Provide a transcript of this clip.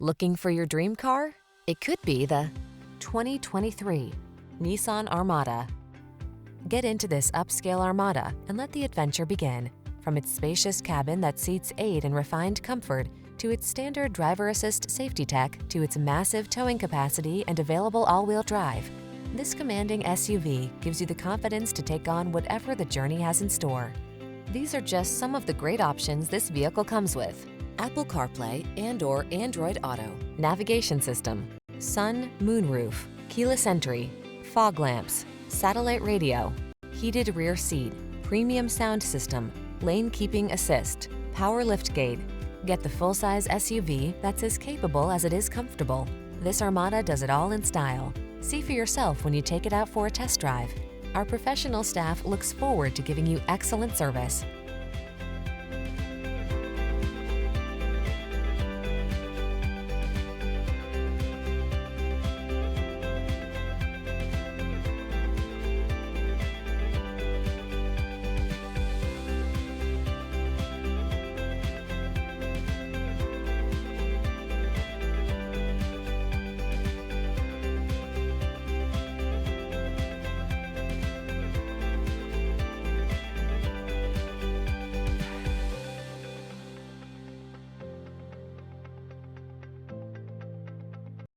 Looking for your dream car? It could be the 2023 Nissan Armada. Get into this upscale Armada and let the adventure begin. From its spacious cabin that seats 8 in refined comfort, to its standard driver assist safety tech, to its massive towing capacity and available all-wheel drive, this commanding SUV gives you the confidence to take on whatever the journey has in store. These are just some of the great options this vehicle comes with: Apple CarPlay and/or Android Auto, navigation system, sun, moonroof, keyless entry, fog lamps, satellite radio, heated rear seat, premium sound system, lane keeping assist, power liftgate. Get the full-size SUV that's as capable as it is comfortable. This Armada does it all in style. See for yourself when you take it out for a test drive. Our professional staff looks forward to giving you excellent service.